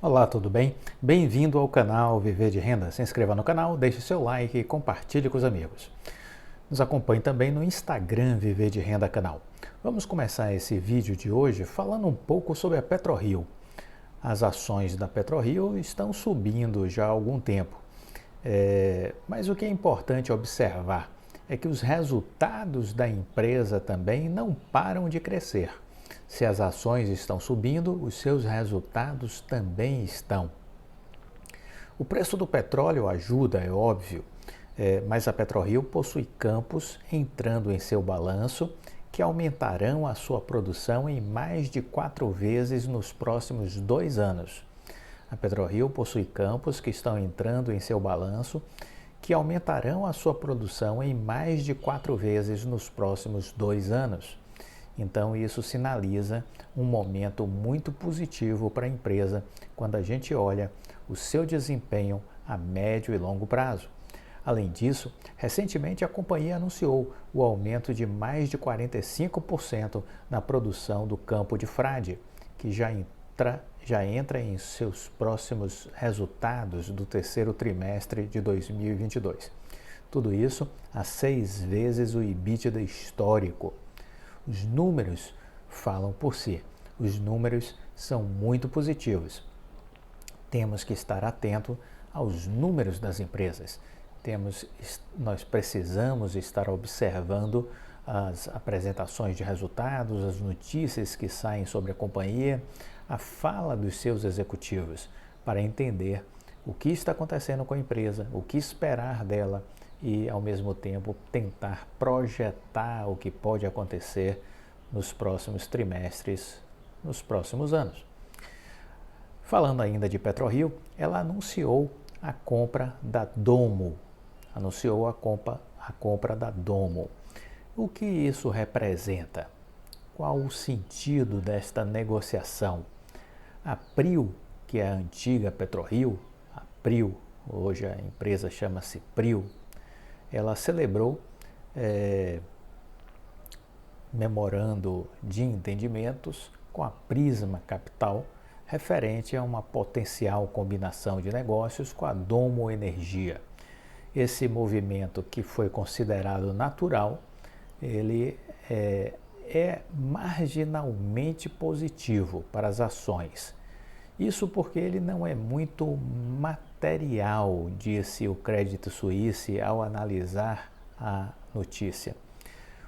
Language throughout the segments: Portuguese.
Olá, tudo bem? Bem-vindo ao canal Viver de Renda. Se inscreva no canal, deixe seu like e compartilhe com os amigos. Nos acompanhe também no Instagram Viver de Renda Canal. Vamos começar esse vídeo de hoje falando um pouco sobre a PetroRio. As ações da PetroRio estão subindo já há algum tempo. Mas o que é importante observar é que os resultados da empresa também não param de crescer. Se as ações estão subindo, os seus resultados também estão. O preço do petróleo ajuda, é óbvio, mas a PetroRio possui campos entrando em seu balanço que aumentarão a sua produção em mais de 4 vezes nos próximos 2 anos. A PetroRio possui campos que estão entrando em seu balanço que aumentarão a sua produção em mais de 4 vezes nos próximos 2 anos. Então, isso sinaliza um momento muito positivo para a empresa quando a gente olha o seu desempenho a médio e longo prazo. Além disso, recentemente a companhia anunciou o aumento de mais de 45% na produção do campo de Frade, que já entra em seus próximos resultados do terceiro trimestre de 2022. Tudo isso a 6 vezes o EBITDA histórico. Os números falam por si. Os números são muito positivos. Temos que estar atento aos números das empresas. Nós precisamos estar observando as apresentações de resultados, as notícias que saem sobre a companhia, a fala dos seus executivos, para entender o que está acontecendo com a empresa, o que esperar dela e, ao mesmo tempo, tentar projetar o que pode acontecer nos próximos trimestres, nos próximos anos. Falando ainda de PetroRio, ela anunciou a compra da Domo. Anunciou a compra da Domo. O que isso representa? Qual o sentido desta negociação? A Prio, que é a antiga PetroRio, a Prio, hoje a empresa chama-se Prio, ela celebrou memorando de entendimentos com a Prisma Capital referente a uma potencial combinação de negócios com a Domo Energia. Esse movimento, que foi considerado natural, ele é marginalmente positivo para as ações. Isso porque ele não é muito material, disse o Credit Suisse ao analisar a notícia.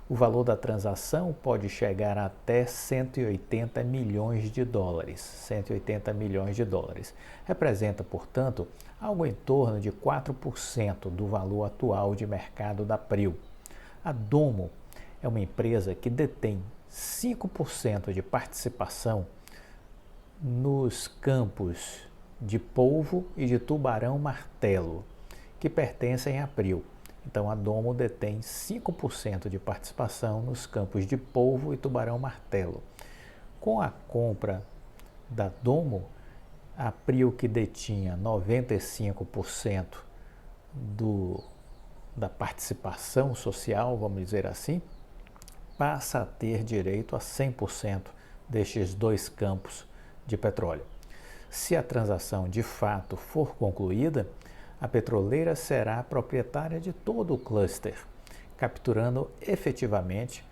O valor da transação pode chegar até 180 milhões de dólares. 180 milhões de dólares. Representa, portanto, algo em torno de 4% do valor atual de mercado da Prio. A Domo é uma empresa que detém 5% de participação nos campos de Polvo e de Tubarão-Martelo, que pertencem à Prio. Então, a Domo detém 5% de participação nos campos de Polvo e Tubarão-Martelo. Com a compra da Domo, a Prio, que detinha 95% da participação social, vamos dizer assim, passa a ter direito a 100% destes 2 campos de petróleo. Se a transação de fato for concluída, a petroleira será proprietária de todo o cluster, capturando efetivamente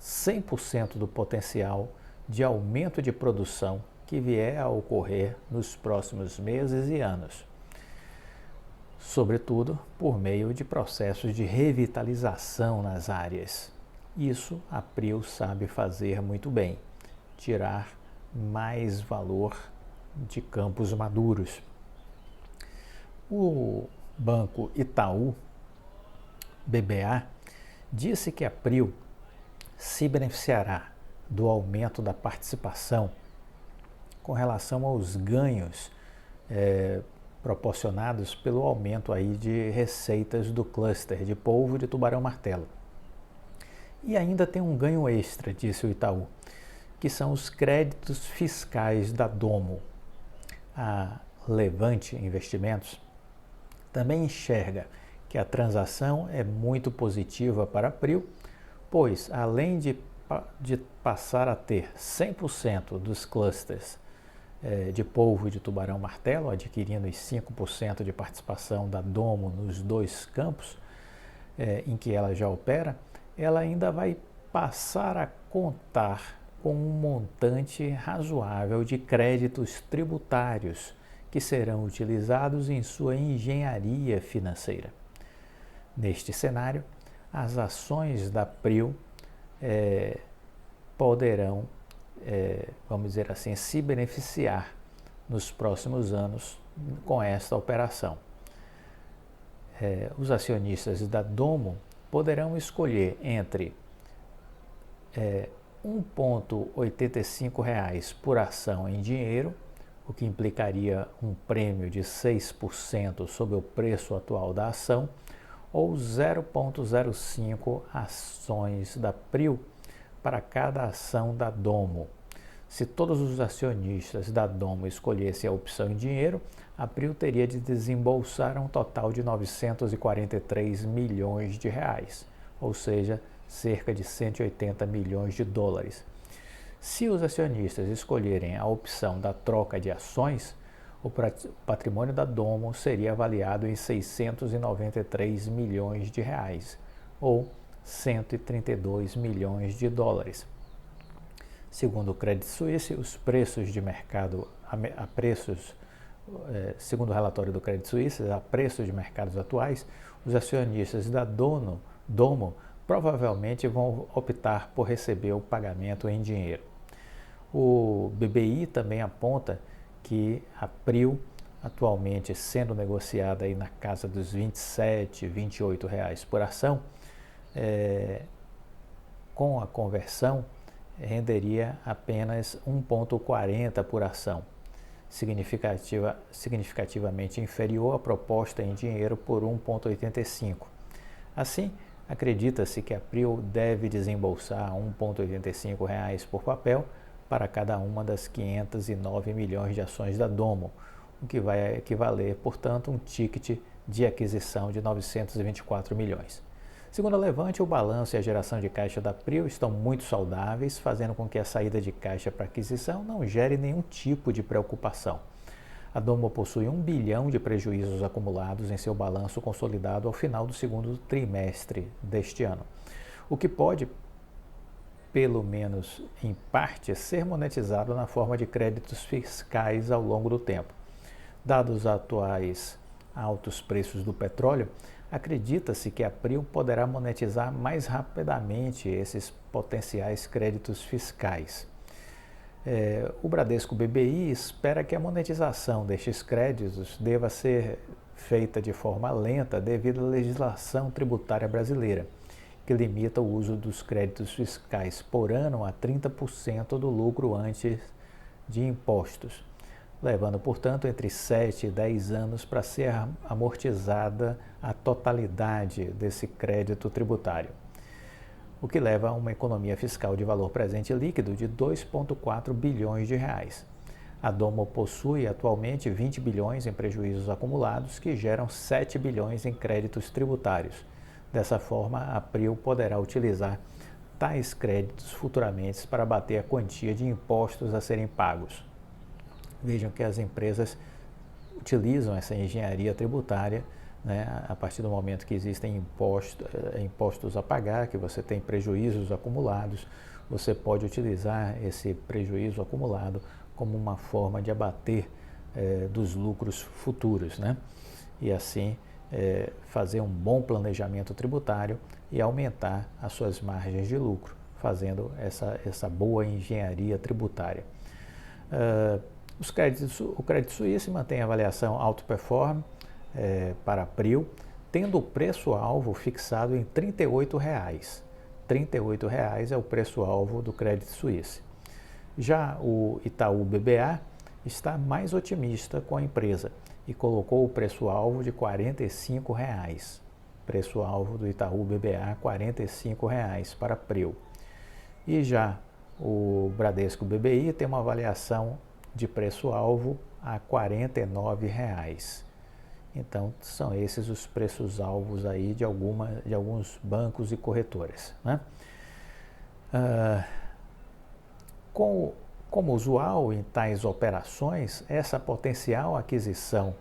100% do potencial de aumento de produção que vier a ocorrer nos próximos meses e anos, sobretudo por meio de processos de revitalização nas áreas. Isso a Prio sabe fazer muito bem, tirar mais valor de campos maduros. O Banco Itaú BBA disse que a Prio se beneficiará do aumento da participação com relação aos ganhos proporcionados pelo aumento aí de receitas do cluster de Polvo e de Tubarão-Martelo. E ainda tem um ganho extra, disse o Itaú, que são os créditos fiscais da Domo. A Levante Investimentos também enxerga que a transação é muito positiva para a Prio, pois, além de passar a ter 100% dos clusters de polvo e de tubarão-martelo, adquirindo os 5% de participação da Domo nos 2 campos em que ela já opera, ela ainda vai passar a contar com um montante razoável de créditos tributários que serão utilizados em sua engenharia financeira. Neste cenário, as ações da Prio poderão, vamos dizer assim, se beneficiar nos próximos anos com esta operação. Os acionistas da Domo poderão escolher entre R$ 1,85 por ação em dinheiro, o que implicaria um prêmio de 6% sobre o preço atual da ação, ou 0,05 ações da Prio para cada ação da Domo. Se todos os acionistas da Domo escolhessem a opção em dinheiro, a Prio teria de desembolsar um total de 943 milhões de reais, ou seja, cerca de 180 milhões de dólares. Se os acionistas escolherem a opção da troca de ações, o patrimônio da Domo seria avaliado em 693 milhões de reais, ou 132 milhões de dólares. Segundo o Credit Suisse, os preços de mercado segundo o relatório do Credit Suisse, a preços de mercados atuais, os acionistas da Domo provavelmente vão optar por receber o pagamento em dinheiro. O BBI também aponta que a Prio, atualmente sendo negociada aí na casa dos R$ 27, R$ 28 reais por ação, com a conversão renderia apenas 1,40 por ação, significativamente inferior à proposta em dinheiro por 1,85. Assim, acredita-se que a Prio deve desembolsar R$ 1,85 por papel para cada uma das 509 milhões de ações da Domo, o que vai equivaler, portanto, um ticket de aquisição de 924 milhões. Segundo a Levante, o balanço e a geração de caixa da Prio estão muito saudáveis, fazendo com que a saída de caixa para aquisição não gere nenhum tipo de preocupação. A Domo possui 1 bilhão de prejuízos acumulados em seu balanço consolidado ao final do segundo trimestre deste ano, o que pode, pelo menos em parte, ser monetizado na forma de créditos fiscais ao longo do tempo. Dados os atuais altos preços do petróleo, acredita-se que a Prio poderá monetizar mais rapidamente esses potenciais créditos fiscais. O Bradesco BBI espera que a monetização destes créditos deva ser feita de forma lenta devido à legislação tributária brasileira, que limita o uso dos créditos fiscais por ano a 30% do lucro antes de impostos, levando, portanto, entre 7 e 10 anos para ser amortizada a totalidade desse crédito tributário, o que leva a uma economia fiscal de valor presente líquido de 2,4 bilhões de reais. A Domo possui atualmente 20 bilhões em prejuízos acumulados, que geram 7 bilhões em créditos tributários. Dessa forma, a Prio poderá utilizar tais créditos futuramente para abater a quantia de impostos a serem pagos. Vejam que as empresas utilizam essa engenharia tributária, né, a partir do momento que existem impostos a pagar, que você tem prejuízos acumulados, você pode utilizar esse prejuízo acumulado como uma forma de abater dos lucros futuros, né? E assim fazer um bom planejamento tributário e aumentar as suas margens de lucro, fazendo essa boa engenharia tributária. O Credit Suisse mantém a avaliação Outperform para a Prio, tendo o preço-alvo fixado em R$ 38. R$ 38 é o preço-alvo do Credit Suisse. Já o Itaú BBA está mais otimista com a empresa e colocou o preço-alvo de R$ 45. Preço-alvo do Itaú BBA, R$ 45 para a Prio. E já o Bradesco BBI tem uma avaliação de preço-alvo a R$ 49. Então, são esses os preços-alvos aí de alguns bancos e corretoras, né? Com Como usual em tais operações, essa potencial aquisição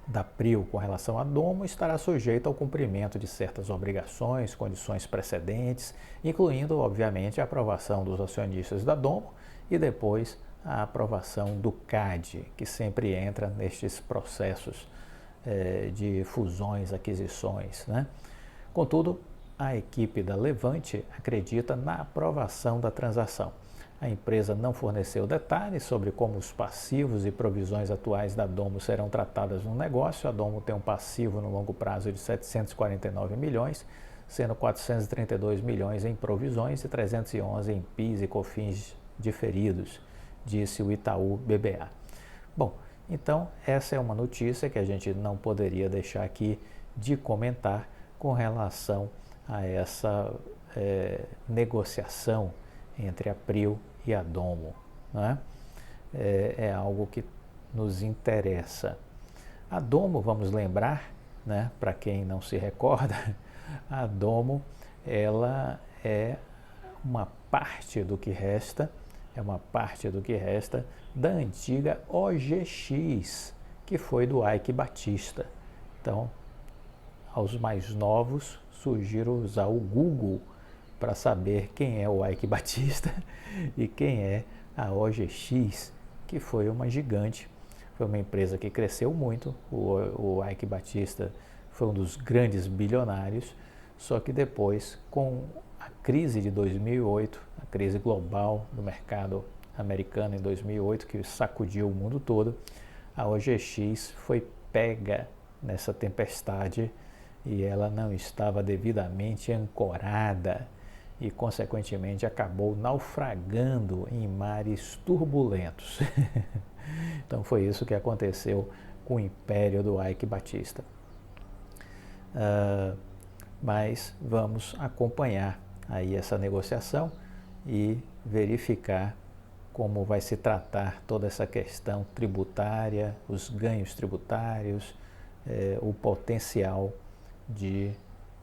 da Prio com relação à Domo estará sujeita ao cumprimento de certas obrigações, condições precedentes, incluindo, obviamente, a aprovação dos acionistas da Domo e depois a aprovação do CAD, que sempre entra nestes processos de fusões, aquisições, né? Contudo, a equipe da Levante acredita na aprovação da transação. A empresa não forneceu detalhes sobre como os passivos e provisões atuais da Domo serão tratadas no negócio. A Domo tem um passivo no longo prazo de 749 milhões, sendo 432 milhões em provisões e 311 em PIS e COFINS diferidos, disse o Itaú BBA. Bom, então essa é uma notícia que a gente não poderia deixar aqui de comentar com relação a essa negociação entre a Prio e a Domo, né? É algo que nos interessa. A Domo, vamos lembrar, né, para quem não se recorda, a Domo ela é uma parte do que resta, da antiga OGX, que foi do Eike Batista. Então, aos mais novos, sugiro usar o Google para saber quem é o Eike Batista e quem é a OGX, que foi uma gigante, foi uma empresa que cresceu muito. O Eike Batista foi um dos grandes bilionários, só que depois, com a crise de 2008, a crise global do mercado americano em 2008, que sacudiu o mundo todo, a OGX foi pega nessa tempestade e ela não estava devidamente ancorada e, consequentemente, acabou naufragando em mares turbulentos. Então, foi isso que aconteceu com o império do Eike Batista. Mas vamos acompanhar aí essa negociação e verificar como vai se tratar toda essa questão tributária, os ganhos tributários, o potencial de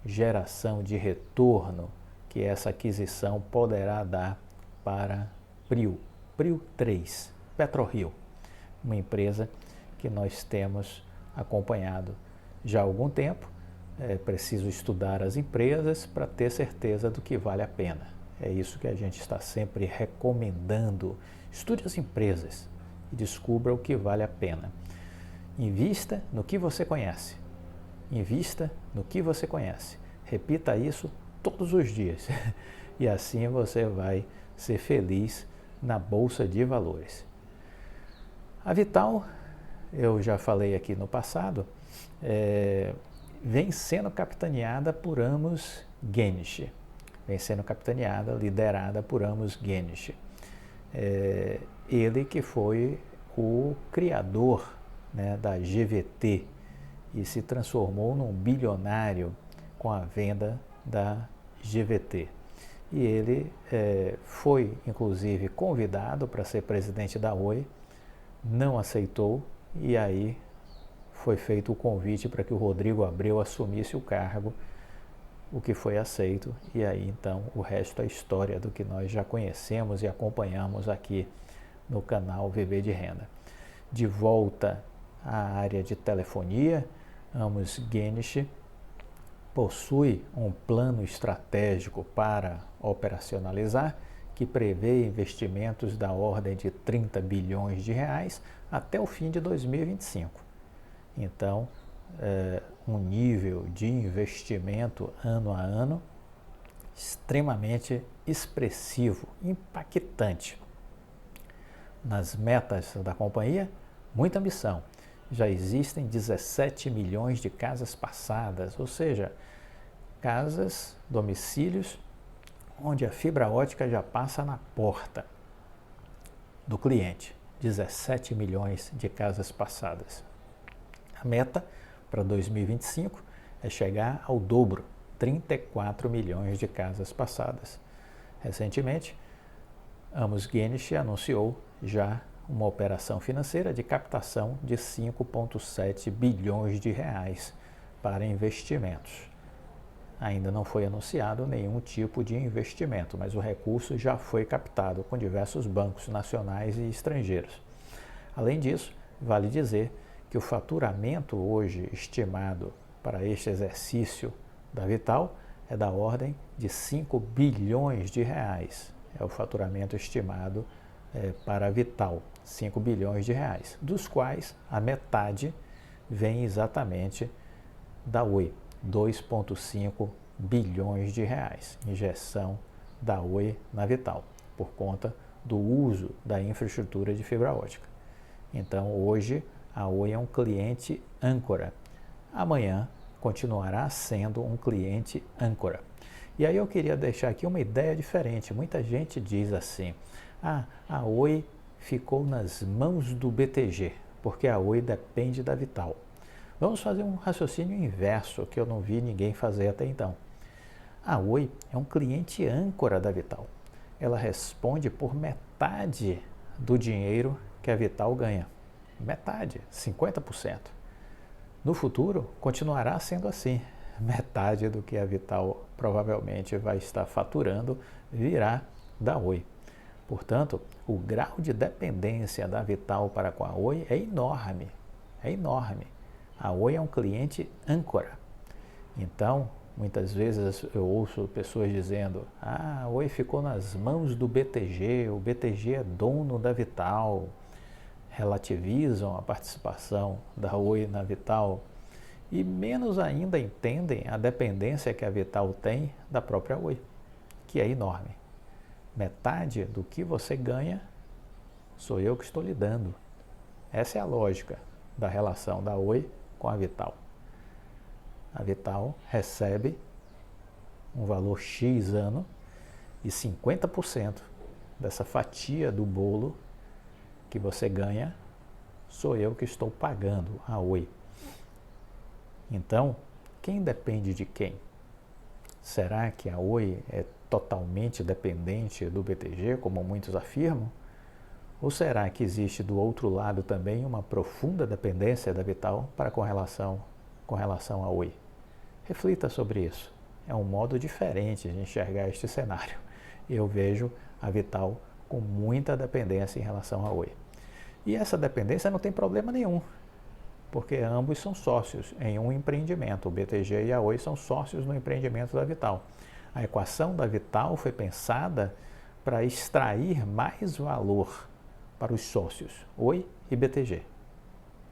geração de retorno que essa aquisição poderá dar para Prio 3, PetroRio, uma empresa que nós temos acompanhado já há algum tempo. É preciso estudar as empresas para ter certeza do que vale a pena. É isso que a gente está sempre recomendando. Estude as empresas e descubra o que vale a pena. Invista no que você conhece. Invista no que você conhece. Repita isso todos os dias. E assim você vai ser feliz na Bolsa de Valores. A Vital, eu já falei aqui no passado, vem sendo capitaneada por Amos Genish. Liderada por Amos Genish. Ele que foi o criador, né, da GVT e se transformou num bilionário com a venda da GVT. E ele foi, inclusive, convidado para ser presidente da Oi, não aceitou, e aí foi feito o convite para que o Rodrigo Abreu assumisse o cargo, o que foi aceito, e aí então o resto é história do que nós já conhecemos e acompanhamos aqui no canal Viver de Renda. De volta à área de telefonia, Amos Genish possui um plano estratégico para operacionalizar, que prevê investimentos da ordem de 30 bilhões de reais até o fim de 2025. Então, um nível de investimento ano a ano extremamente expressivo, impactante. Nas metas da companhia, muita ambição. Já existem 17 milhões de casas passadas, ou seja, casas, domicílios, onde a fibra ótica já passa na porta do cliente. 17 milhões de casas passadas. A meta para 2025 é chegar ao dobro, 34 milhões de casas passadas. Recentemente, Amos Genish anunciou já uma operação financeira de captação de 5,7 bilhões de reais para investimentos. ainda não foi anunciado nenhum tipo de investimento, mas o recurso já foi captado com diversos bancos nacionais e estrangeiros. Além disso, vale dizer que o faturamento hoje estimado para este exercício da Vital é da ordem de 5 bilhões de reais. É o faturamento estimado para a Vital, 5 bilhões de reais, dos quais a metade vem exatamente da Oi, 2,5 bilhões de reais, injeção da Oi na Vital, por conta do uso da infraestrutura de fibra ótica. Então, hoje, a Oi é um cliente âncora. Amanhã, continuará sendo um cliente âncora. E aí eu queria deixar aqui uma ideia diferente. Muita gente diz assim, a Oi ficou nas mãos do BTG, porque a Oi depende da Vital. Vamos fazer um raciocínio inverso, que eu não vi ninguém fazer até então. A Oi é um cliente âncora da Vital. Ela responde por metade do dinheiro que a Vital ganha. Metade, 50%. No futuro, continuará sendo assim. Metade do que a Vital provavelmente vai estar faturando virá da Oi. Portanto, o grau de dependência da Vital para com a Oi é enorme. É enorme. A Oi é um cliente âncora. Então, muitas vezes eu ouço pessoas dizendo, a Oi ficou nas mãos do BTG, o BTG é dono da Vital. Relativizam a participação da Oi na Vital e menos ainda entendem a dependência que a Vital tem da própria Oi, que é enorme. Metade do que você ganha sou eu que estou lhe dando. Essa é a lógica da relação da Oi com a Vital. A Vital recebe um valor X ano e 50% dessa fatia do bolo que você ganha, sou eu que estou pagando a Oi. Então, quem depende de quem? Será que a Oi é totalmente dependente do BTG, como muitos afirmam? Ou será que existe do outro lado também uma profunda dependência da Vital com relação à Oi? Reflita sobre isso. É um modo diferente de enxergar este cenário. Eu vejo a Vital com muita dependência em relação à Oi. E essa dependência não tem problema nenhum, porque ambos são sócios em um empreendimento. O BTG e a Oi são sócios no empreendimento da Vital. A equação da Vital foi pensada para extrair mais valor para os sócios, Oi e BTG.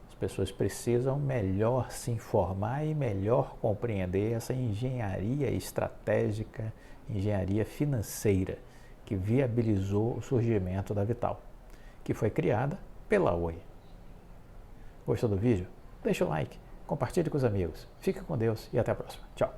As pessoas precisam melhor se informar e melhor compreender essa engenharia estratégica, engenharia financeira, que viabilizou o surgimento da Vital, que foi criada pela Oi. Gostou do vídeo? Deixa o like, compartilhe com os amigos. Fique com Deus e até a próxima. Tchau!